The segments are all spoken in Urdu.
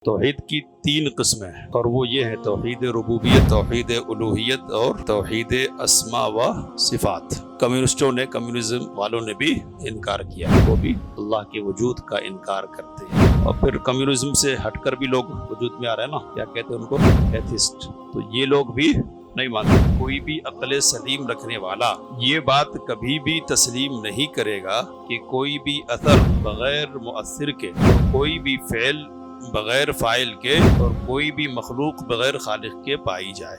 توحید کی تین قسمیں ہیں اور وہ یہ ہیں: توحید ربوبیت، توحید الوہیت اور توحید اسماء و صفات۔ کمیونسٹوں نے، کمیونزم والوں نے بھی انکار کیا، وہ بھی اللہ کے وجود کا انکار کرتے ہیں۔ اور پھر کمیونزم سے ہٹ کر بھی لوگ وجود میں آ رہے ہیں نا، کیا کہتے ہیں ان کو؟ ایتھسٹ۔ تو یہ لوگ بھی نہیں مانتے۔ کوئی بھی عقل سلیم رکھنے والا یہ بات کبھی بھی تسلیم نہیں کرے گا کہ کوئی بھی اثر بغیر مؤثر کے، کوئی بھی فعل بغیر فاعل کے، اور کوئی بھی مخلوق بغیر خالق کے پائی جائے۔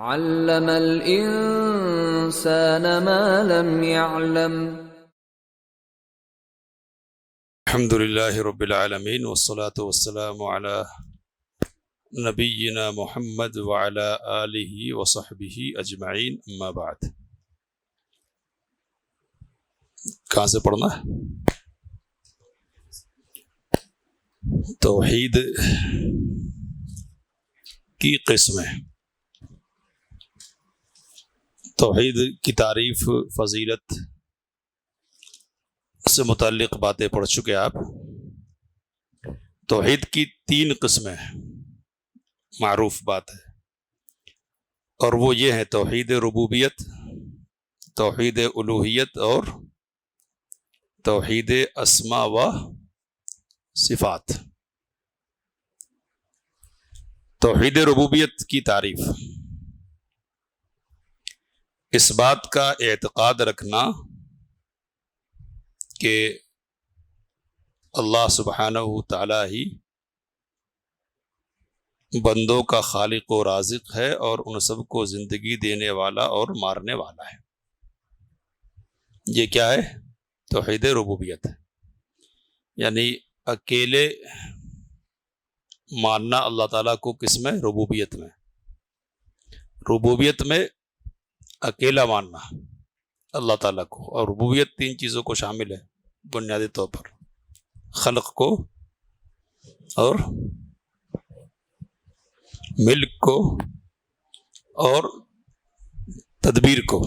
علم الانسان ما لم يعلم۔ الحمدللہ رب العالمین، والصلاة والسلام علی نبینا محمد وعلی آلہ وصحبہ اجمعین، اما بعد۔ کہاں سے پڑھنا ہے؟ توحید کی قسمیں۔ توحید کی تعریف، فضیلت سے متعلق باتیں پڑھ چکے آپ۔ توحید کی تین قسمیں معروف بات ہے، اور وہ یہ ہیں: توحید ربوبیت، توحید الوہیت اور توحید اسماء و صفات۔ توحید ربوبیت کی تعریف: اس بات کا اعتقاد رکھنا کہ اللہ سبحانہ تعالی ہی بندوں کا خالق و رازق ہے، اور ان سب کو زندگی دینے والا اور مارنے والا ہے۔ یہ کیا ہے؟ توحید ربوبیت ہے، یعنی اکیلے ماننا اللہ تعالیٰ کو۔ کس میں؟ ربوبیت میں۔ ربوبیت میں اکیلا ماننا اللہ تعالیٰ کو، اور ربوبیت تین چیزوں کو شامل ہے بنیادی طور پر: خلق کو، اور ملک کو، اور تدبیر کو۔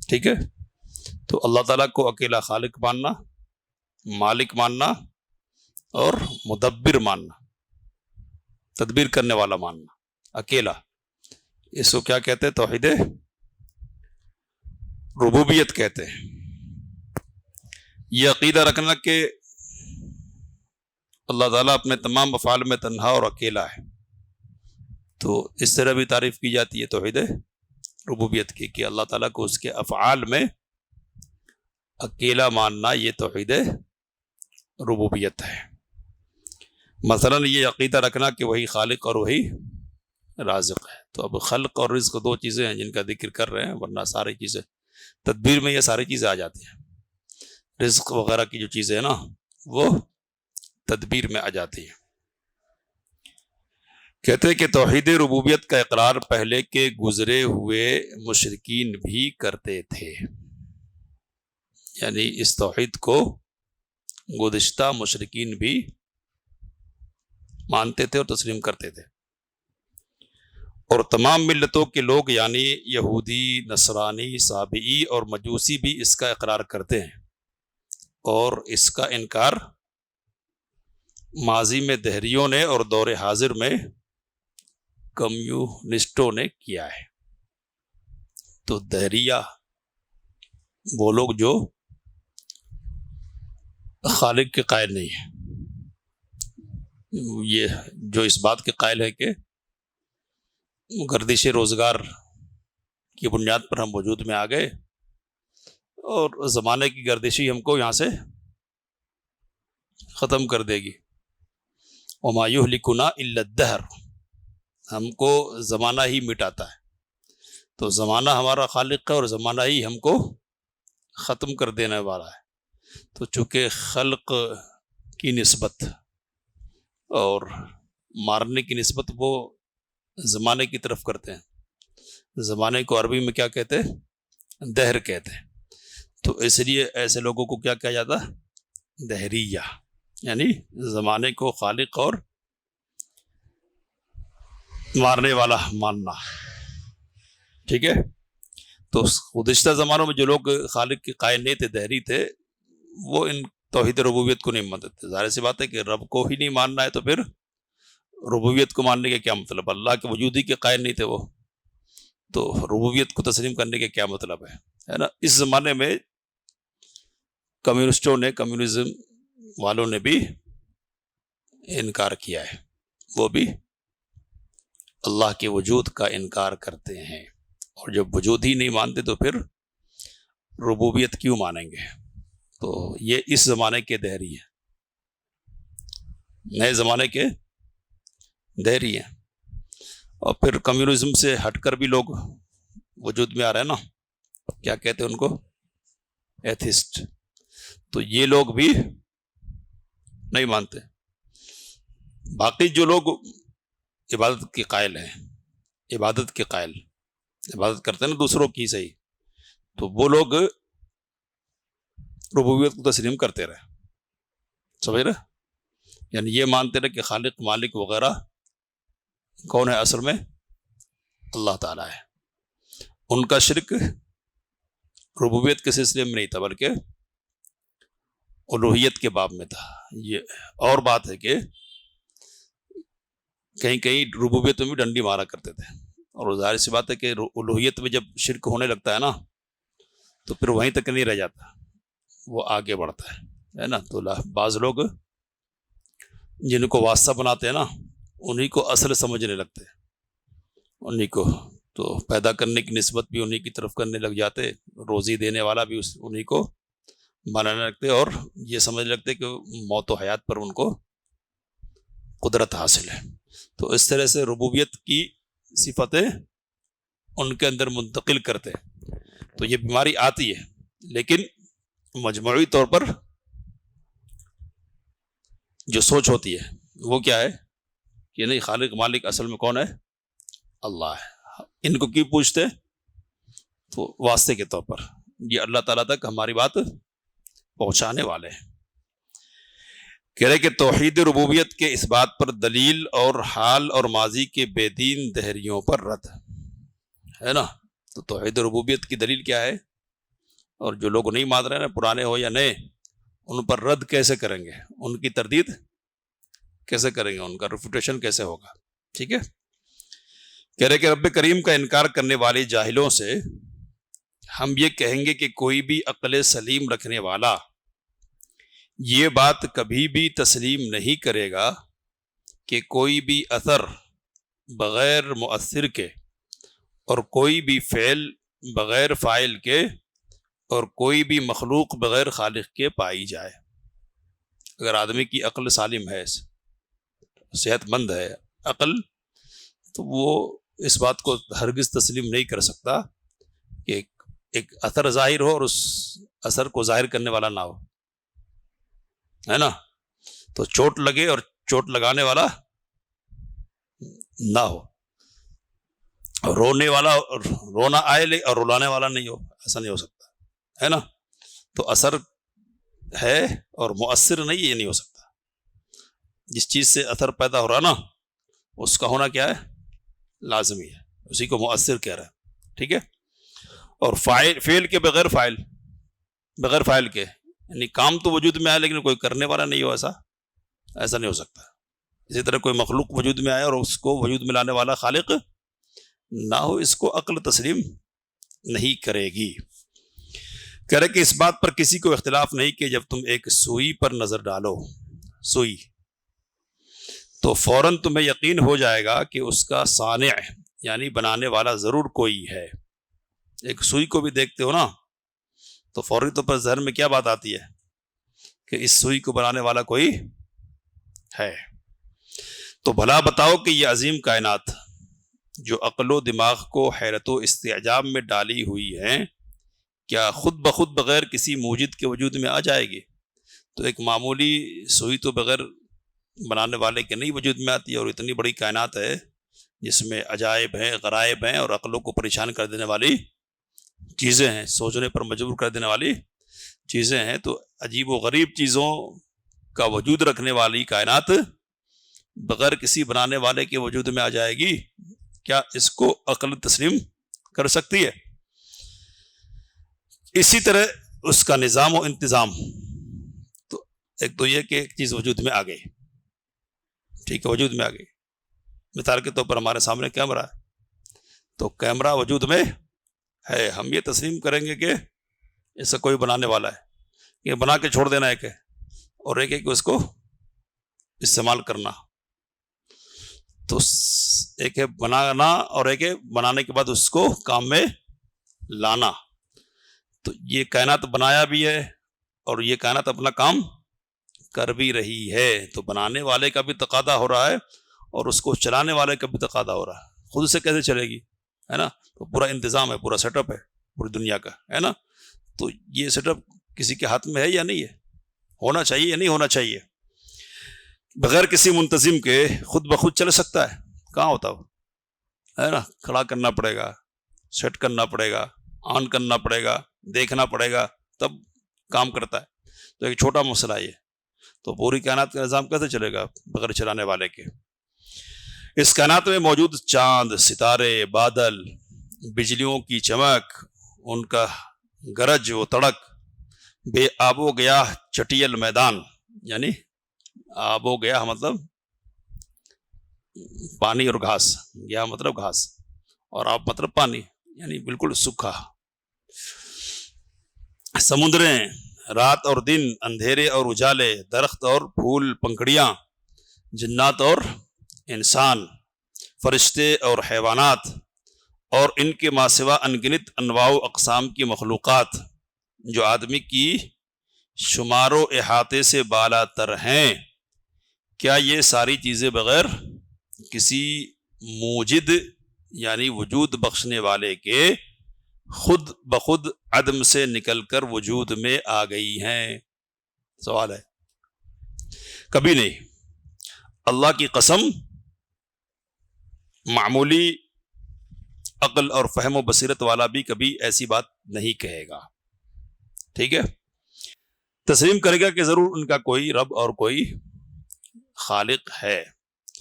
ٹھیک ہے؟ تو اللہ تعالیٰ کو اکیلا خالق ماننا، مالک ماننا، اور مدبر ماننا، تدبیر کرنے والا ماننا، اکیلا۔ اس کو کیا کہتے ہیں؟ توحید ربوبیت کہتے ہیں۔ یہ عقیدہ رکھنا کہ اللہ تعالیٰ اپنے تمام افعال میں تنہا اور اکیلا ہے۔ تو اس طرح بھی تعریف کی جاتی ہے توحید ربوبیت کی، کہ اللہ تعالیٰ کو اس کے افعال میں اکیلا ماننا، یہ توحید ربوبیت ہے۔ مثلا یہ عقیدہ رکھنا کہ وہی خالق اور وہی رازق ہے۔ تو اب خلق اور رزق دو چیزیں ہیں جن کا ذکر کر رہے ہیں، ورنہ ساری چیزیں تدبیر میں، یہ ساری چیزیں آ جاتی ہیں۔ رزق وغیرہ کی جو چیزیں ہیں نا، وہ تدبیر میں آ جاتی ہیں۔ کہتے ہیں کہ توحید ربوبیت کا اقرار پہلے کے گزرے ہوئے مشرکین بھی کرتے تھے، یعنی اس توحید کو گزشتہ مشرکین بھی مانتے تھے اور تسلیم کرتے تھے، اور تمام ملتوں کے لوگ، یعنی یہودی، نصرانی، سابئی اور مجوسی بھی اس کا اقرار کرتے ہیں، اور اس کا انکار ماضی میں دہریوں نے اور دور حاضر میں کمیونسٹوں نے کیا ہے۔ تو دہریہ وہ لوگ جو خالق کے قائل نہیں ہیں، یہ جو اس بات کے قائل ہے کہ گردش روزگار کی بنیاد پر ہم وجود میں آ گئے، اور زمانے کی گردشی ہم کو یہاں سے ختم کر دے گی۔ وما یہلکنا الا الدہر، ہم کو زمانہ ہی مٹاتا ہے۔ تو زمانہ ہمارا خالق ہے، اور زمانہ ہی ہم کو ختم کر دینے والا ہے۔ تو چونکہ خلق کی نسبت اور مارنے کی نسبت وہ زمانے کی طرف کرتے ہیں، زمانے کو عربی میں کیا کہتے ہیں؟ دہر کہتے ہیں۔ تو اس لیے ایسے لوگوں کو کیا کہا جاتا ہے؟ دہریہ، یعنی زمانے کو خالق اور مارنے والا ماننا۔ ٹھیک ہے؟ تو گزشتہ زمانوں میں جو لوگ خالق کے قائل نہیں تھے، دہری تھے، وہ ان توحید ربوبیت کو نہیں مانتے. ظاہر سی بات ہے کہ رب کو ہی نہیں ماننا ہے تو پھر ربوبیت کو ماننے کا کیا مطلب؟ اللہ کے وجود ہی کے قائل نہیں تھے وہ، تو ربوبیت کو تسلیم کرنے کا کیا مطلب ہے نا. اس زمانے میں کمیونسٹوں نے، کمیونزم والوں نے بھی انکار کیا ہے، وہ بھی اللہ کے وجود کا انکار کرتے ہیں. اور جب وجود ہی نہیں مانتے تو پھر ربوبیت کیوں مانیں گے؟ تو یہ اس زمانے کے دہری ہیں، نئے زمانے کے دہری ہیں. اور پھر کمیونزم سے ہٹ کر بھی لوگ وجود میں آ رہے ہیں نا، کیا کہتے ہیں ان کو؟ ایتھسٹ. تو یہ لوگ بھی نہیں مانتے. باقی جو لوگ عبادت کے قائل ہیں، عبادت کے قائل، عبادت کرتے ہیں نا دوسروں کی صحیح، تو وہ لوگ ربوبیت کو تسلیم کرتے رہے. سمجھ رہے؟ یعنی یہ مانتے رہے کہ خالق مالک وغیرہ کون ہے؟ اصل میں اللہ تعالیٰ ہے. ان کا شرک ربوبیت کے سلسلے میں نہیں تھا بلکہ الوہیت کے باب میں تھا. یہ اور بات ہے کہ کہیں کہیں ربوبیت میں بھی ڈنڈی مارا کرتے تھے. اور ظاہر سی بات ہے کہ الوہیت میں جب شرک ہونے لگتا ہے نا تو پھر وہیں تک نہیں رہ جاتا، وہ آگے بڑھتا ہے نا. تو بعض لوگ جن کو واسطہ بناتے ہیں نا انہی کو اصل سمجھنے لگتے ہیں، انہی کو تو پیدا کرنے کی نسبت بھی انہی کی طرف کرنے لگ جاتے، روزی دینے والا بھی انہی کو بنانے لگتے، اور یہ سمجھنے لگتے کہ موت و حیات پر ان کو قدرت حاصل ہے. تو اس طرح سے ربوبیت کی صفتیں ان کے اندر منتقل کرتے. تو یہ بیماری آتی ہے، لیکن مجموعی طور پر جو سوچ ہوتی ہے وہ کیا ہے کہ نہیں، خالق مالک اصل میں کون ہے؟ اللہ ہے. ان کو کیوں پوچھتے؟ تو واسطے کے طور پر، یہ اللہ تعالیٰ تک ہماری بات پہنچانے والے ہیں. کہہ رہے کہ توحید ربوبیت کے اس بات پر دلیل اور حال اور ماضی کے بے دین دہریوں پر رد ہے نا. تو توحید ربوبیت کی دلیل کیا ہے؟ اور جو لوگ نہیں مان رہے ہیں، پرانے ہو یا نئے، ان پر رد کیسے کریں گے؟ ان کی تردید کیسے کریں گے؟ ان کا ریفیوٹیشن کیسے ہوگا؟ ٹھیک ہے. کہہ رہے کہ رب کریم کا انکار کرنے والے جاہلوں سے ہم یہ کہیں گے کہ کوئی بھی عقل سلیم رکھنے والا یہ بات کبھی بھی تسلیم نہیں کرے گا کہ کوئی بھی اثر بغیر مؤثر کے اور کوئی بھی فعل بغیر فاعل کے اور کوئی بھی مخلوق بغیر خالق کے پائی جائے. اگر آدمی کی عقل سالم ہے، صحت مند ہے عقل، تو وہ اس بات کو ہرگز تسلیم نہیں کر سکتا کہ ایک اثر ظاہر ہو اور اس اثر کو ظاہر کرنے والا نہ ہو، ہے نا. تو چوٹ لگے اور چوٹ لگانے والا نہ ہو، رونے والا رونا آئے اور رلانے والا نہیں ہو، ایسا نہیں ہو سکتا، ہے نا. تو اثر ہے اور مؤثر نہیں، یہ نہیں ہو سکتا. جس چیز سے اثر پیدا ہو رہا نا اس کا ہونا کیا ہے؟ لازمی ہے، اسی کو مؤثر کہہ رہا ہے. ٹھیک ہے. اور فعل کے بغیر فاعل کے، یعنی کام تو وجود میں آئے لیکن کوئی کرنے والا نہیں ہو، ایسا نہیں ہو سکتا. اسی طرح کوئی مخلوق وجود میں آئے اور اس کو وجود میں لانے والا خالق نہ ہو، اس کو عقل تسلیم نہیں کرے گی. کہہ رہے کہ اس بات پر کسی کو اختلاف نہیں کہ جب تم ایک سوئی پر نظر ڈالو، سوئی، تو فوراً تمہیں یقین ہو جائے گا کہ اس کا صانع یعنی بنانے والا ضرور کوئی ہے. ایک سوئی کو بھی دیکھتے ہو نا تو فوری طور پر ذہن میں کیا بات آتی ہے کہ اس سوئی کو بنانے والا کوئی ہے. تو بھلا بتاؤ کہ یہ عظیم کائنات جو عقل و دماغ کو حیرت و استعجاب میں ڈالی ہوئی ہیں، کیا خود بخود بغیر کسی موجد کے وجود میں آ جائے گی؟ تو ایک معمولی سوئی تو بغیر بنانے والے کے نہیں وجود میں آتی ہے، اور اتنی بڑی کائنات ہے جس میں عجائب ہیں، غرائب ہیں، اور عقلوں کو پریشان کر دینے والی چیزیں ہیں، سوچنے پر مجبور کر دینے والی چیزیں ہیں. تو عجیب و غریب چیزوں کا وجود رکھنے والی کائنات بغیر کسی بنانے والے کے وجود میں آ جائے گی، کیا اس کو عقل تسلیم کر سکتی ہے؟ اسی طرح اس کا نظام و انتظام، تو ایک تو یہ کہ ایک چیز وجود میں آ گئی، ٹھیک ہے، وجود میں آ گئی. مثال کے طور پر ہمارے سامنے کیمرہ ہے، تو کیمرہ وجود میں ہے، ہم یہ تسلیم کریں گے کہ اس کا کوئی بنانے والا ہے، یہ بنا کے چھوڑ دینا ایک ہے، اور ایک ہے کہ اس کو استعمال کرنا. تو ایک ہے بنانا اور ایک ہے بنانے کے بعد اس کو کام میں لانا. تو یہ کائنات بنایا بھی ہے اور یہ کائنات اپنا کام کر بھی رہی ہے. تو بنانے والے کا بھی تقاضا ہو رہا ہے اور اس کو چلانے والے کا بھی تقاضا ہو رہا ہے. خود سے کیسے چلے گی، ہے نا؟ تو پورا انتظام ہے، پورا سیٹ اپ ہے پوری دنیا کا، ہے نا؟ تو یہ سیٹ اپ کسی کے ہاتھ میں ہے یا نہیں ہے؟ ہونا چاہیے یا نہیں ہونا چاہیے؟ بغیر کسی منتظم کے خود بخود چل سکتا ہے؟ کہاں ہوتا وہ، ہے نا؟ کھڑا کرنا پڑے گا، سیٹ کرنا پڑے گا، آن کرنا پڑے گا، دیکھنا پڑے گا، تب کام کرتا ہے. تو ایک چھوٹا مسئلہ یہ، تو پوری کائنات کا نظام کیسے چلے گا بغیر چلانے والے کے؟ اس کائنات میں موجود چاند، ستارے، بادل، بجلیوں کی چمک، ان کا گرج و تڑک، بے آب و گیاہ چٹیل میدان، یعنی آب و گیاہ مطلب پانی اور گھاس، گیاہ مطلب گھاس اور آب مطلب پانی، یعنی بالکل سوکھا. سمندریں، رات اور دن، اندھیرے اور اجالے، درخت اور پھول پنکھڑیاں، جنات اور انسان، فرشتے اور حیوانات، اور ان کے ماسوا انگنت انواع و اقسام کی مخلوقات جو آدمی کی شمار و احاطے سے بالا تر ہیں. کیا یہ ساری چیزیں بغیر کسی موجد یعنی وجود بخشنے والے کے خود بخود عدم سے نکل کر وجود میں آ گئی ہیں؟ سوال ہے. کبھی نہیں. اللہ کی قسم، معمولی عقل اور فہم و بصیرت والا بھی کبھی ایسی بات نہیں کہے گا. ٹھیک ہے، تسلیم کرے گا کہ ضرور ان کا کوئی رب اور کوئی خالق ہے.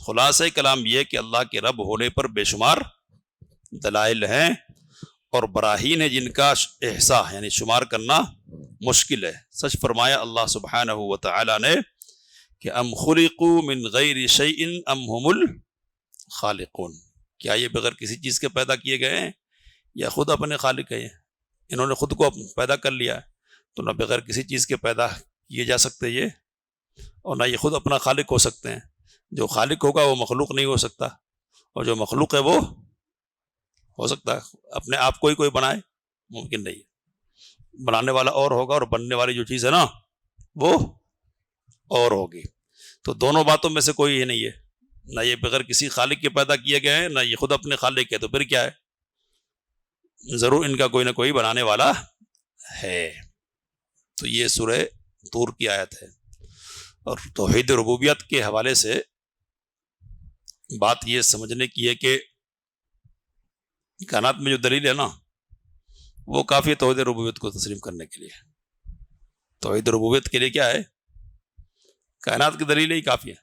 خلاصہ کلام یہ کہ اللہ کے رب ہونے پر بے شمار دلائل ہیں اور براہین ہیں جن کا احصاء یعنی شمار کرنا مشکل ہے. سچ فرمایا اللہ سبحانہ و تعالی نے کہ ام خلقوا من غیر شیء ام هم الخالقون، کیا یہ بغیر کسی چیز کے پیدا کیے گئے ہیں یا خود اپنے خالق ہیں؟ انہوں نے خود کو پیدا کر لیا ہے، تو نہ بغیر کسی چیز کے پیدا کیے جا سکتے یہ، اور نہ یہ خود اپنا خالق ہو سکتے ہیں. جو خالق ہوگا وہ مخلوق نہیں ہو سکتا، اور جو مخلوق ہے وہ ہو سکتا ہے. اپنے آپ کو ہی کوئی بنائے، ممکن نہیں ہے. بنانے والا اور ہوگا اور بننے والی جو چیز ہے نا وہ اور ہوگی. تو دونوں باتوں میں سے کوئی ہی نہیں ہے، نہ یہ بغیر کسی خالق کے پیدا کیے گئے ہیں، نہ یہ خود اپنے خالق ہے. تو پھر کیا ہے؟ ضرور ان کا کوئی نہ کوئی بنانے والا ہے. تو یہ سورہ طور کی آیت ہے. اور توحید ربوبیت کے حوالے سے بات یہ سمجھنے کی ہے کہ کائنات میں جو دلیل ہے نا وہ کافی ہے توحید ربوبیت کو تسلیم کرنے کے لیے. توحید ربوبیت کے لیے کیا ہے؟ کائنات کی دلیل ہی کافی ہے.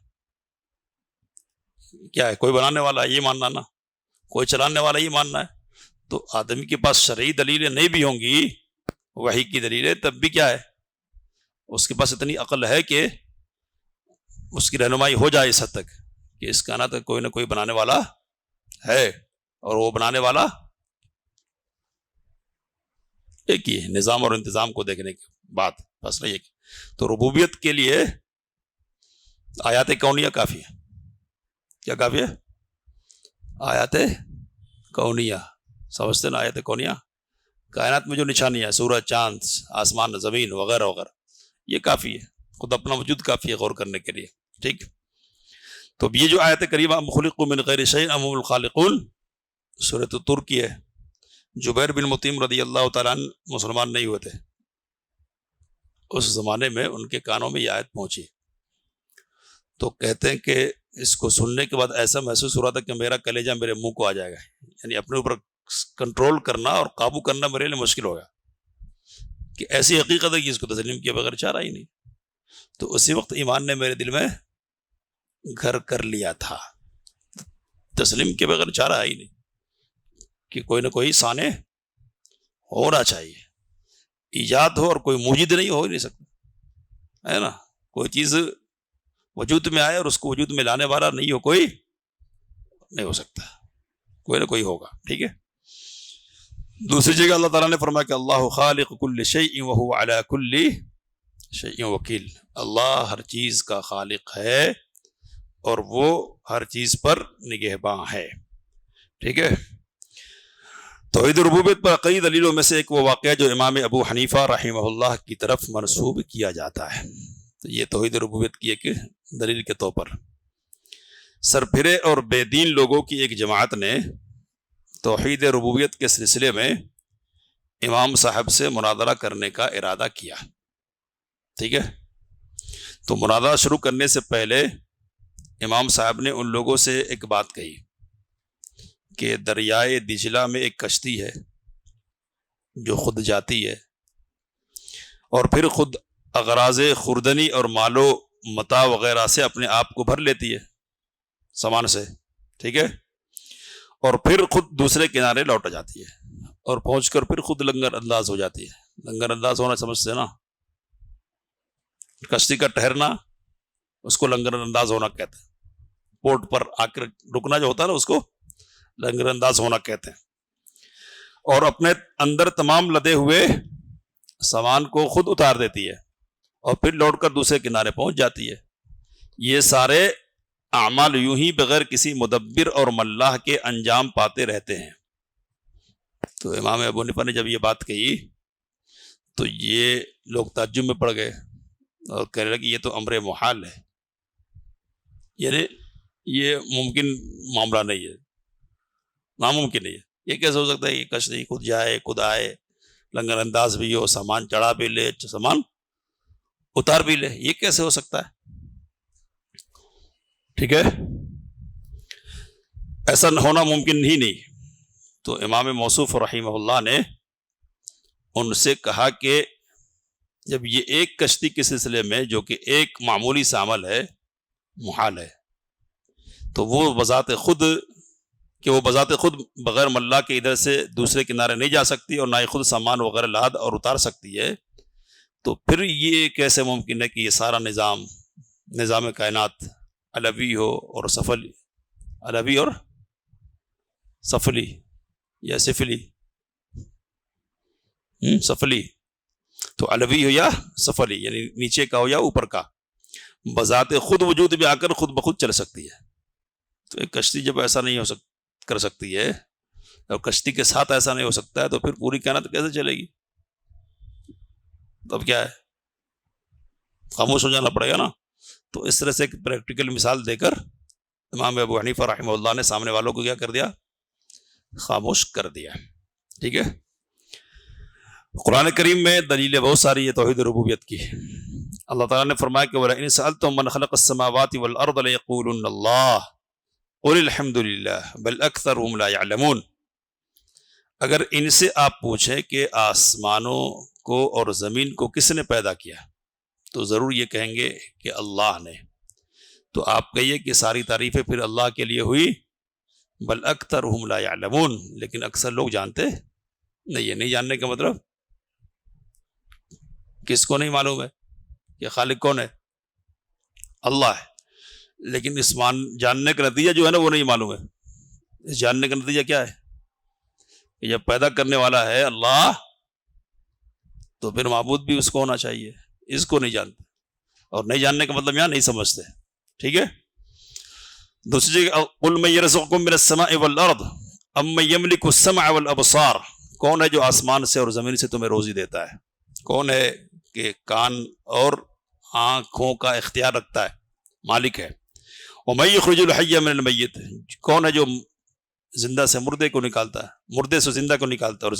کیا ہے؟ کوئی بنانے والا ہے یہ ماننا نا، کوئی چلانے والا یہ ماننا ہے. تو آدمی کے پاس شرعی دلیلیں نہیں بھی ہوں گی، وحی کی دلیلیں، تب بھی کیا ہے؟ اس کے پاس اتنی عقل ہے کہ اس کی رہنمائی ہو جائے اس حد تک کہ اس کائنات کا کوئی نہ کوئی بنانے والا ہے، اور وہ بنانے والا ایک ہی ہے. نظام اور انتظام کو دیکھنے کے بعد فیصلہ یہ. تو ربوبیت کے لیے آیات کونیہ کافی ہے. کیا کافی ہے؟ آیات کونیہ. سمجھتے نا آیات کونیہ؟ کائنات میں جو نشانیاں، سورج، چاند، آسمان، زمین وغیرہ وغیرہ، یہ کافی ہے. خود اپنا وجود کافی ہے غور کرنے کے لیے. ٹھیک. تو یہ جو آیت کریمہ ام خلقوا من غیر شیء ام هم الخالقون سورۃ طور کی ہے. جبیر بن مطعم رضی اللہ تعالیٰ عنہ مسلمان نہیں ہوئے تھے. اس زمانے میں ان کے کانوں میں یہ آیت پہنچی، تو کہتے ہیں کہ اس کو سننے کے بعد ایسا محسوس ہو رہا تھا کہ میرا کلیجہ میرے منہ کو آ جائے گا. یعنی اپنے اوپر کنٹرول کرنا اور قابو کرنا میرے لیے مشکل ہوگا کہ ایسی حقیقت ہے کہ اس کو تسلیم کیے بغیر چارہ ہی نہیں. تو اسی وقت ایمان نے میرے دل میں گھر کر لیا تھا. تسلیم کے بغیر چارہ ہی نہیں کہ کوئی نہ کوئی سانے ہونا چاہیے. ایجاد ہو اور کوئی موجد نہیں ہو ہی نہیں سکتا، ہے نا؟ کوئی چیز وجود میں آئے اور اس کو وجود میں لانے والا نہیں ہو کوئی، نہیں ہو سکتا، کوئی نہ کوئی ہوگا. ٹھیک ہے. دوسری جگہ اللہ تعالیٰ نے فرمایا کہ اللہ خالق کل شیء وہو علی کل شیء وکیل. اللہ ہر چیز کا خالق ہے اور وہ ہر چیز پر نگہباں ہے. ٹھیک ہے. توحید ربوبیت پر کئی دلیلوں میں سے ایک وہ واقعہ جو امام ابو حنیفہ رحمہ اللہ کی طرف منسوب کیا جاتا ہے. تو یہ توحید ربوبیت کی ایک دلیل کے طور پر سرپھرے اور بے دین لوگوں کی ایک جماعت نے توحید ربوبیت کے سلسلے میں امام صاحب سے مناظرہ کرنے کا ارادہ کیا. ٹھیک ہے. تو مناظرہ شروع کرنے سے پہلے امام صاحب نے ان لوگوں سے ایک بات کہی کہ دریائے دجلہ میں ایک کشتی ہے جو خود جاتی ہے اور پھر خود اغراض خوردنی اور مال و متاع وغیرہ سے اپنے آپ کو بھر لیتی ہے، سامان سے. ٹھیک ہے. اور پھر خود دوسرے کنارے لوٹ جاتی ہے اور پہنچ کر پھر خود لنگر انداز ہو جاتی ہے. لنگر انداز ہونا سمجھتے ہیں نا، کشتی کا ٹھہرنا اس کو لنگر انداز ہونا کہتے ہیں. پورٹ پر آ کر رکنا جو ہوتا ہے نا اس کو لنگر انداز ہونا کہتے ہیں. اور اپنے اندر تمام لدے ہوئے سامان کو خود اتار دیتی ہے اور پھر لوٹ کر دوسرے کنارے پہنچ جاتی ہے. یہ سارے اعمال یوں ہی بغیر کسی مدبر اور ملاح کے انجام پاتے رہتے ہیں. تو امام ابو حنیفہ نے جب یہ بات کہی تو یہ لوگ تعجب میں پڑ گئے اور کہنے لگے یہ تو امر محال ہے، یعنی یہ ممکن معاملہ نہیں ہے، ناممکن نہیں ہے. یہ کیسے ہو سکتا ہے کہ کشتی خود جائے خود آئے، لنگر انداز بھی ہو، سامان چڑھا بھی لے، سامان اتار بھی لے، یہ کیسے ہو سکتا ہے؟ ٹھیک ہے. ایسا ہونا ممکن ہی نہیں. تو امام موصوف رحمہ اللہ نے ان سے کہا کہ جب یہ ایک کشتی کے سلسلے میں جو کہ ایک معمولی سا عمل ہے محال ہے، تو وہ بذات خود بغیر ملا کے ادھر سے دوسرے کنارے نہیں جا سکتی اور نہ ہی خود سامان وغیرہ لاد اور اتار سکتی ہے، تو پھر یہ کیسے ممکن ہے کہ یہ سارا نظام کائنات علوی ہو اور سفلی، علوی اور سفلی یا سفلی، سفلی تو علوی ہو یا سفلی، یعنی نیچے کا ہو یا اوپر کا، بذات خود وجود میں آ کر خود بخود چل سکتی ہے. تو ایک کشتی جب ایسا نہیں کر سکتی ہے اور کشتی کے ساتھ ایسا نہیں ہو سکتا ہے تو پھر پوری کائنات کیسے چلے گی؟ تب کیا ہے؟ خاموش ہو جانا پڑے گا نا. تو اس طرح سے ایک پریکٹیکل مثال دے کر امام ابو حنیفہ رحمہ اللہ نے سامنے والوں کو کیا کر دیا؟ خاموش کر دیا. ٹھیک ہے. قرآن کریم میں دلیلیں بہت ساری ہے توحید ربوبیت کی. اللہ تعالیٰ نے فرمایا کہ وَلَئِنْ سَأَلْتُم مَّنْ خَلَقَ السَّمَاوَاتِ وَالْأَرْضَ لَيَقُولُنَّ اللَّهُ قُلِ الْحَمْدُ لِلَّهِ بَلْ أَكْثَرُهُمْ لَا يَعْلَمُونَ. اگر ان سے آپ پوچھیں کہ آسمانوں کو اور زمین کو کس نے پیدا کیا تو ضرور یہ کہیں گے کہ اللہ نے. تو آپ کہیے کہ ساری تعریفیں پھر اللہ کے لیے ہوئی. بل اکثرهم لا يعلمون، لیکن اکثر لوگ جانتے نہیں ہے. نہیں جاننے کا مطلب کس کو نہیں معلوم ہے کہ خالق کون ہے؟ اللہ ہے. لیکن اس جاننے کا نتیجہ جو ہے نا وہ نہیں معلوم ہے. اس جاننے کا نتیجہ کیا ہے کہ جب پیدا کرنے والا ہے اللہ تو پھر معبود بھی اس کو ہونا چاہیے. اس کو نہیں جانتے، اور نہیں جاننے کا مطلب یہاں نہیں سمجھتے. ٹھیک ہے. دوسری جگہ قل من یرزقکم من السماء والارض امن یملک السمع والابصار. کون ہے جو آسمان سے اور زمین سے تمہیں روزی دیتا ہے؟ کون ہے کہ کان اور آنکھوں کا اختیار رکھتا ہے؟ مالک ہے. ومن یخرج الحی من المیت. کون ہے جو زندہ سے مردے کو نکالتا ہے، مردے سے زندہ کو نکالتا ہے، اور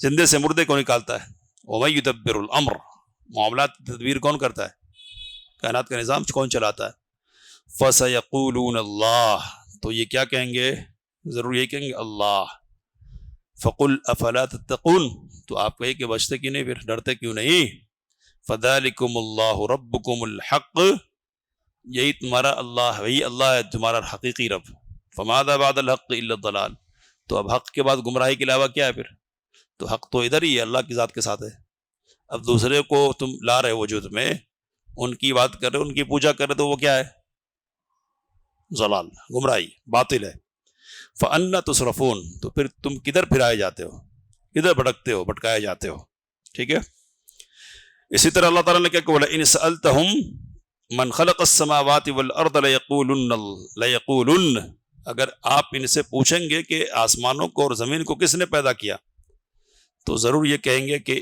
زندے سے مردے کو نکالتا ہے. ومن یدبر الامر. معاملات تدبیر کون کرتا ہے؟ کائنات کا نظام کون چلاتا ہے؟ فَسَيَقُولُونَ اللَّهُ. تو یہ کیا کہیں گے؟ ضرور یہ کہیں گے اللہ. فَقُلْ أَفَلَا تَتَّقُونَ. تو آپ کہیں کہ بچتے کیوں نہیں، پھر ڈرتے کیوں نہیں؟ فَذَلِكُمُ اللَّهُ رَبُّكُمُ الْحَقُّ. یہی تمہارا اللہ، وہی اللہ ہے تمہارا حقیقی رب. فَمَاذَا بَعْدَ الْحَقِّ إِلَّا الضَّلَالُ. تو اب حق کے بعد گمراہی کے علاوہ کیا ہے پھر؟ تو حق تو ادھر ہی ہے، اللہ کی ذات کے ساتھ ہے. اب دوسرے کو تم لا رہے وجود میں ان کی بات کر رہے ان کی پوجا کر رہے تو وہ کیا ہے؟ ضلال، گمراہی، باطل ہے۔ فَأَنَّ تُصْرَفُونَ، تو پھر تم کدھر پھرائے جاتے ہو، کدھر بھٹکتے ہو، بھٹکائے جاتے ہو؟ ٹھیک ہے۔ اسی طرح اللہ تعالیٰ نے کیا کہ وَلَئِنْ سَأَلْتَهُمْ مَنْ خَلَقَ السَّمَاوَاتِ وَالْأَرْضَ لَيَقُولُنَّ، اگر آپ ان سے پوچھیں گے کہ آسمانوں کو اور زمین کو کس نے پیدا کیا، تو ضرور یہ کہیں گے کہ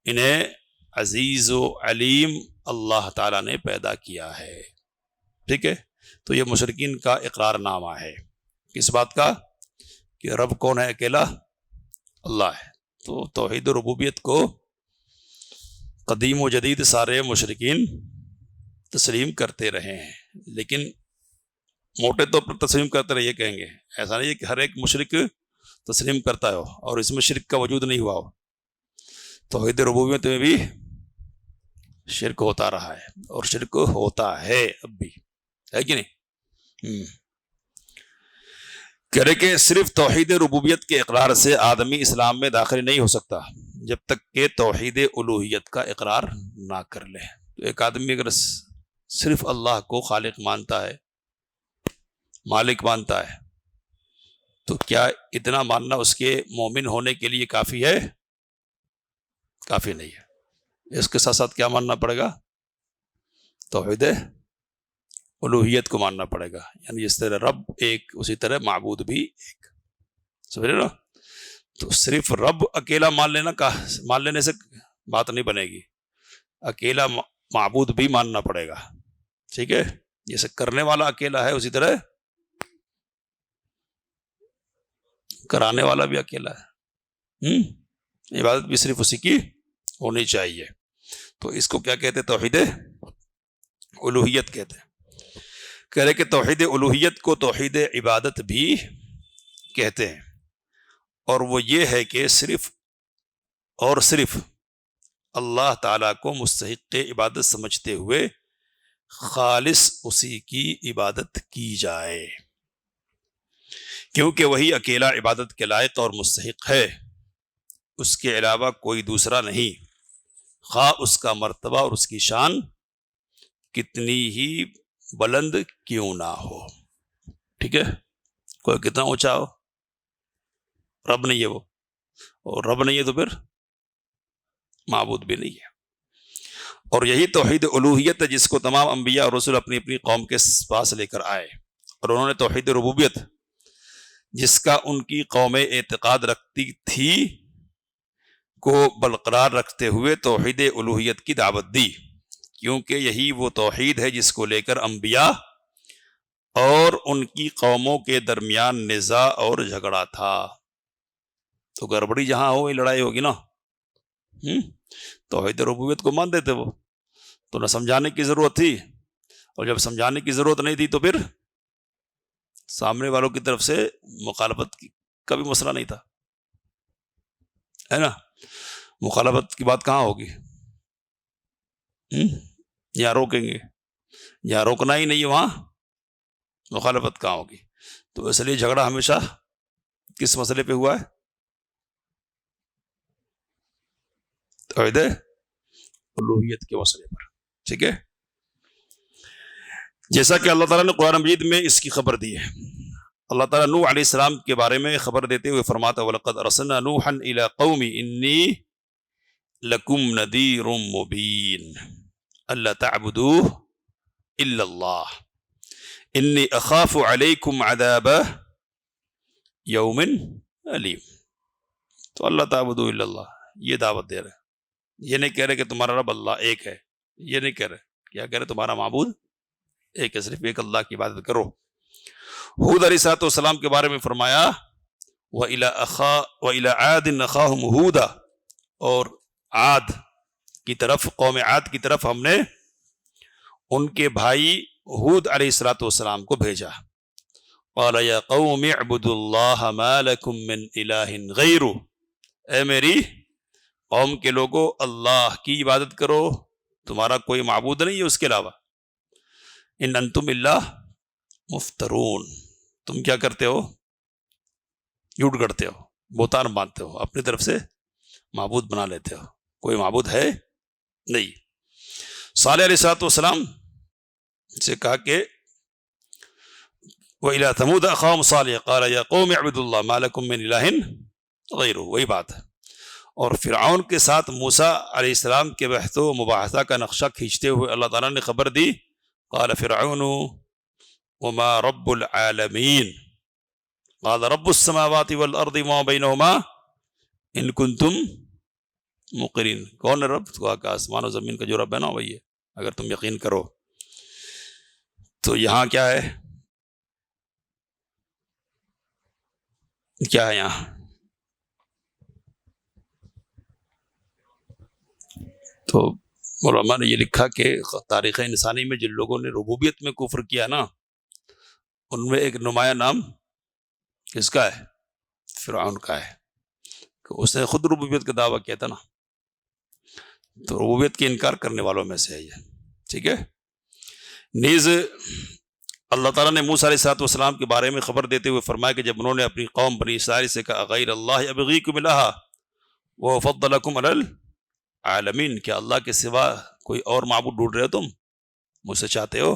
انہیں عزیز و علیم اللہ تعالیٰ نے پیدا کیا ہے۔ ٹھیک ہے، تو یہ مشرکین کا اقرار نامہ ہے کس بات کا؟ کہ رب کون ہے؟ اکیلا اللہ ہے۔ تو توحید ربوبیت کو قدیم و جدید سارے مشرکین تسلیم کرتے رہے ہیں، لیکن موٹے طور پر تسلیم کرتے رہے، یہ کہیں گے، ایسا نہیں ہے کہ ہر ایک مشرک تسلیم کرتا ہو اور اس میں شرک کا وجود نہیں ہوا ہو۔ توحید ربوبیت میں بھی شرک ہوتا رہا ہے اور شرک ہوتا ہے اب بھی، ہے کہ نہیں؟ کہہ رہے کہ صرف توحید ربوبیت کے اقرار سے آدمی اسلام میں داخل نہیں ہو سکتا جب تک کہ توحید الوہیت کا اقرار نہ کر لے۔ تو ایک آدمی اگر صرف اللہ کو خالق مانتا ہے، مالک مانتا ہے، تو کیا اتنا ماننا اس کے مومن ہونے کے لیے کافی ہے؟ کافی نہیں ہے۔ اس کے ساتھ ساتھ کیا ماننا پڑے گا؟ توحید الوہیت کو ماننا پڑے گا، یعنی جس طرح رب ایک اسی طرح معبود بھی ایک، سمجھ رہے نا؟ تو صرف رب اکیلا مان لینے سے بات نہیں بنے گی، اکیلا معبود بھی ماننا پڑے گا۔ ٹھیک ہے، جیسے کرنے والا اکیلا ہے اسی طرح کرانے والا بھی اکیلا ہے۔ عبادت بھی صرف اسی کی ہونی چاہیے۔ تو اس کو کیا کہتے ہیں؟ توحید الوہیت کہتے ہیں۔ کہہ رہے کہ توحید الوہیت کو توحید عبادت بھی کہتے ہیں، اور وہ یہ ہے کہ صرف اور صرف اللہ تعالیٰ کو مستحق عبادت سمجھتے ہوئے خالص اسی کی عبادت کی جائے، کیونکہ وہی اکیلا عبادت کے لائق اور مستحق ہے، اس کے علاوہ کوئی دوسرا نہیں، خواہ اس کا مرتبہ اور اس کی شان کتنی ہی بلند کیوں نہ ہو۔ ٹھیک ہے، کوئی کتنا اونچا ہو، رب نہیں ہے وہ، اور رب نہیں ہے تو پھر معبود بھی نہیں ہے۔ اور یہی توحید الوہیت ہے جس کو تمام انبیاء اور رسول اپنی اپنی قوم کے پاس لے کر آئے، اور انہوں نے توحید ربوبیت جس کا ان کی قومیں اعتقاد رکھتی تھی کو برقرار رکھتے ہوئے توحید الوہیت کی دعوت دی، کیونکہ یہی وہ توحید ہے جس کو لے کر انبیاء اور ان کی قوموں کے درمیان نزاع اور جھگڑا تھا۔ تو گڑبڑی جہاں ہو لڑائی ہوگی نا۔ توحید ربوبیت کو مان دیتے وہ، تو نہ سمجھانے کی ضرورت تھی، اور جب سمجھانے کی ضرورت نہیں تھی تو پھر سامنے والوں کی طرف سے مخالفت کا بھی مسئلہ نہیں تھا، ہے نا؟ مخالفت کی بات کہاں ہوگی؟ یہاں روکیں گے، یہاں روکنا ہی نہیں ہے، وہاں مخالفت کہاں ہوگی؟ تو اس لیے جھگڑا ہمیشہ کس مسئلے پہ ہوا ہے؟ توحید الوہیت کے مسئلے پر۔ ٹھیک ہے، جیسا کہ اللہ تعالیٰ نے قرآن مجید میں اس کی خبر دی ہے۔ اللہ تعالیٰ نوح علیہ السلام کے بارے میں خبر دیتے ہوئے فرماتا وَلَقَدْ أَرْسَلْنَا نُوحًا إِلَىٰ قَوْمِ إِنِّي لَكُمْ نَذِيرٌ مُّبِينٌ أَلَّا تَعْبُدُوا إِلَّا اللَّهَ إِنِّي أَخَافُ عَلَيْكُمْ عَذَابَ يَوْمٍ أَلِيمٍ۔ تو اللہ تعبدوا الا اللہ، یہ دعوت دے رہے، یہ نہیں کہہ رہے کہ تمہارا رب اللہ ایک ہے، یہ نہیں کہہ رہے، کیا کہہ رہے؟ تمہارا معبود ایک ہے، صرف ایک اللہ کی عبادت کرو۔ ہود علیہ السلام کے بارے میں فرمایا وَإِلَىٰ عَادٍ أَخَاهُمْ هُودًا، اور عاد کی طرف، قوم عاد کی طرف ہم نے ان کے بھائی ہود علیہ السلام کو بھیجا۔ قَالَ يَا قَوْمِ اعْبُدُوا اللَّهَ مَا لَكُم مِّنْ إِلَٰهٍ غَيْرُهُ، اے میری قوم کے لوگوں اللہ کی عبادت کرو، تمہارا کوئی معبود نہیں ہے اس کے علاوہ۔ ان انتم الا مفترون، تم کیا کرتے ہو؟ جھوٹ گڑتے ہو، بہتان باندھتے ہو، اپنی طرف سے معبود بنا لیتے ہو، کوئی معبود ہے نہیں۔ صالح علیہ السلام سے کہا کہ وَإِلَىٰ ثَمُودَ أَخَاهُمْ صَالِحًا قَالَ يَا قَوْمِ اعْبُدُوا اللَّهَ مَا لَكُم مِّنْ إِلَٰهٍ غَيْرُهُ، وہی بات ہے۔ اور فرعون کے ساتھ موسیٰ علیہ السلام کے بحث و مباحثہ کا نقشہ کھینچتے ہوئے اللہ تعالیٰ نے خبر دی، قال فرعون وما رب العالمین قال رب السماوات والارض وما بینہما ان کنتم مقرین، کون ہے رب؟ تو کہ آسمان و زمین کا جو رب ہے نا وہی ہے، اگر تم یقین کرو۔ تو یہاں کیا ہے، کیا ہے یہاں؟ تو علماء نے یہ لکھا کہ تاریخ انسانی میں جن لوگوں نے ربوبیت میں کفر کیا نا، ان میں ایک نمایاں نام کس کا ہے؟ فرعون کا ہے، کہ اس نے خود ربوبیت کا دعویٰ کیا تھا نا، تو ربوبیت کے انکار کرنے والوں میں سے ہے یہ، ٹھیک ہے۔ نیز اللہ تعالیٰ نے موسیٰ علیہ السلام کے بارے میں خبر دیتے ہوئے فرمایا کہ جب انہوں نے اپنی قوم بنی اسرائیل سے کہا غیر اللہ ابغیکم الہا وفضلکم علی العالمین، کیا اللہ کے سوا کوئی اور معبود ڈھونڈ رہے ہو تم، مجھ سے چاہتے ہو؟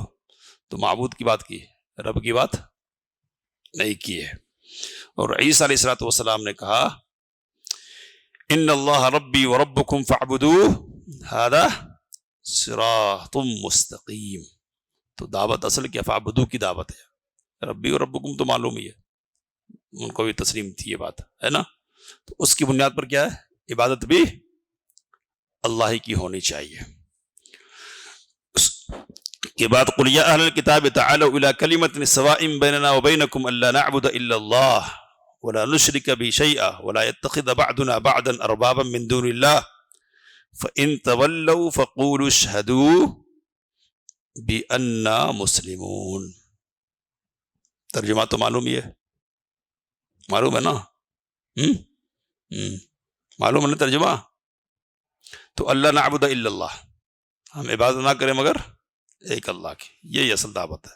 تو معبود کی بات کی، رب کی بات نہیں کی ہے۔ اور عیسیٰ علیہ السلام نے کہا ان اللہ ربی وربکم فاعبدوہ ھذا صراط مستقیم۔ تو دعوت اصل کیا؟ فاعبدوہ کی دعوت ہے، ربی اور ربکم تو معلوم ہی ہے، ان کو بھی تسلیم تھی یہ بات ہے نا۔ تو اس کی بنیاد پر کیا ہے؟ عبادت بھی اللہ ہی کی ہونی چاہیے۔ اس کے بعد قل یا اہل الکتاب تعالوا الی کلمۃ سواء بیننا وبینکم الا نعبد الا اللہ ولا نشرک به شیئا ولا يتخذ بعضنا بعضا اربابا من دون اللہ فان تولوا فقولوا اشهدوا بأننا مسلمون۔ ترجمہ تو معلوم ہی ہے، معلوم ہے نا، معلوم ہے نا ترجمہ؟ تو اللہ نعبد الا اللہ، ہم عبادت نہ کریں مگر ایک اللہ کی، یہی اصل دعوت ہے۔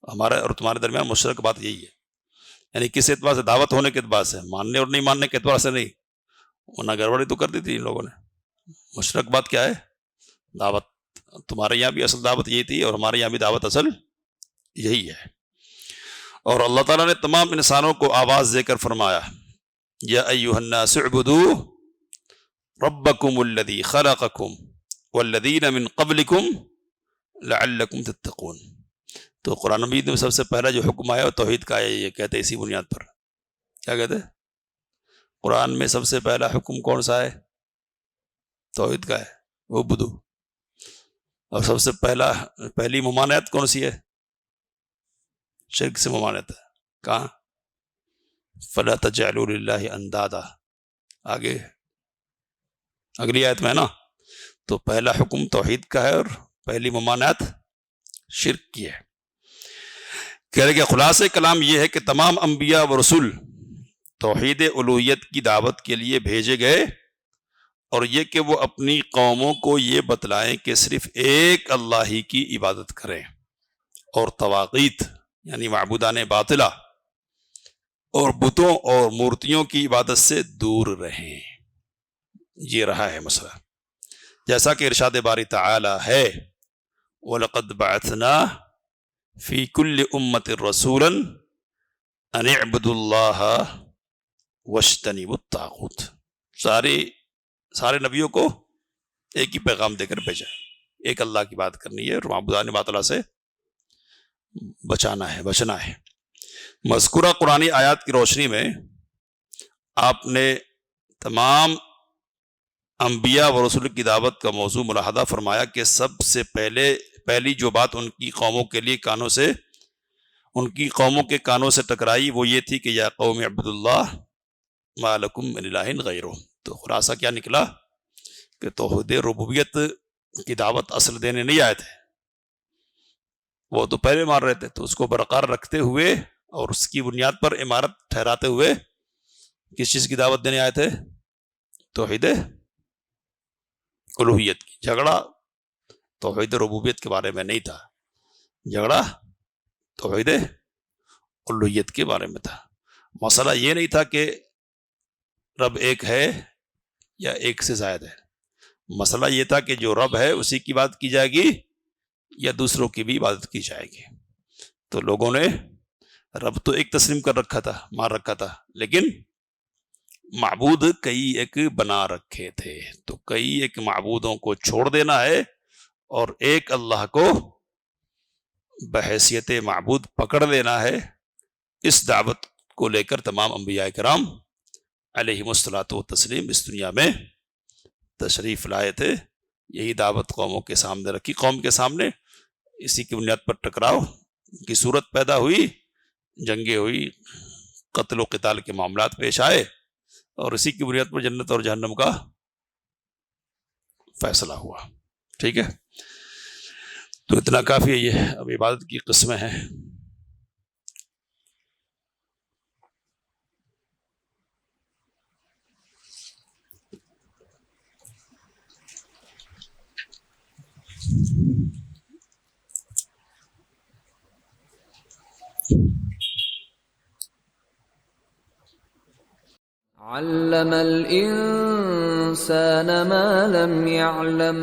ہمارے اور تمہارے درمیان مشترک بات یہی ہے، یعنی کس اعتبار سے؟ دعوت ہونے کے اعتبار سے، ماننے اور نہیں ماننے کے اعتبار سے نہیں، ورنہ گڑبڑی تو کر دی تھی ان لوگوں نے۔ مشترک بات کیا ہے؟ دعوت۔ تمہارے یہاں بھی اصل دعوت یہی تھی اور ہمارے یہاں بھی دعوت اصل یہی ہے۔ اور اللہ تعالیٰ نے تمام انسانوں کو آواز دے کر فرمایا یا ایھا الناس اعبدوا ربکم الذی خلقکم والذین من قبلکم لعلکم تتقون۔ تو قرآن مجید میں سب سے پہلا جو حکم آیا وہ توحید کا ہے، یہ کہتے ہیں اسی بنیاد پر، کیا کہتے ہیں؟ قرآن میں سب سے پہلا حکم کون سا ہے؟ توحید کا ہے، وہ بدو۔ اور سب سے پہلی ممانعت کون سی ہے؟ شرک سے ممانعت ہے۔ کہاں؟ فلا تجعلوا للہ اندادا، آگے اگلی آیت میں ہے نا۔ تو پہلا حکم توحید کا ہے اور پہلی ممانعت شرک کی ہے۔ کہہ رہے کہ خلاصہ کلام یہ ہے کہ تمام انبیاء و رسول توحید الوہیت کی دعوت کے لیے بھیجے گئے، اور یہ کہ وہ اپنی قوموں کو یہ بتلائیں کہ صرف ایک اللہ ہی کی عبادت کریں، اور طواغیت یعنی معبودان باطلہ اور بتوں اور مورتیوں کی عبادت سے دور رہیں۔ یہ رہا ہے مسئلہ، جیسا کہ ارشاد باری تعالی ہے وَلَقَدْ بَعَثْنَا فِي كُلِّ أُمَّةٍ رَسُولًا أَنِ اعْبُدُوا اللَّهَ وَاجْتَنِبُوا الطَّاغُوتَ۔ سارے نبیوں کو ایک ہی پیغام دے کر بھیجا، ایک اللہ کی بات کرنی ہے اور معبودان باطلہ سے بچنا ہے۔ مذکورہ قرآنی آیات کی روشنی میں آپ نے تمام انبیاء و رسول کی دعوت کا موضوع ملاحظہ فرمایا کہ سب سے پہلی جو بات ان کی قوموں کے کانوں سے ٹکرائی وہ یہ تھی کہ یا قوم اعبدوا اللہ ما لکم من الہ غیرہ۔ تو خلاصہ کیا نکلا کہ توحید ربوبیت کی دعوت اصل دینے نہیں آئے تھے، وہ تو پہلے مان رہے تھے، تو اس کو برقرار رکھتے ہوئے اور اس کی بنیاد پر عمارت ٹھہراتے ہوئے کس چیز کی دعوت دینے آئے تھے؟ توحید الوہیت کی۔ جھگڑا توحید ربوبیت کے بارے میں نہیں تھا، جھگڑا توحید الوہیت کے بارے میں تھا۔ مسئلہ یہ نہیں تھا کہ رب ایک ہے یا ایک سے زائد ہے، مسئلہ یہ تھا کہ جو رب ہے اسی کی عبادت کی جائے گی یا دوسروں کی بھی عبادت کی جائے گی. تو لوگوں نے رب تو ایک تسلیم کر رکھا تھا، مان رکھا تھا، لیکن معبود کئی ایک بنا رکھے تھے. تو کئی ایک معبودوں کو چھوڑ دینا ہے اور ایک اللہ کو بحیثیت معبود پکڑ لینا ہے. اس دعوت کو لے کر تمام انبیاء کرام علیہم الصلوۃ والتسلیم اس دنیا میں تشریف لائے تھے. یہی دعوت قوموں کے سامنے رکھی، قوم کے سامنے. اسی کی بنیاد پر ٹکراؤ کی صورت پیدا ہوئی، جنگیں ہوئی، قتل و قتال کے معاملات پیش آئے، اور اسی کی بنیاد پر جنت اور جہنم کا فیصلہ ہوا. ٹھیک ہے، تو اتنا کافی ہے. یہ اب عبادت کی قسمیں ہیں. علم الإنسان ما لم يعلم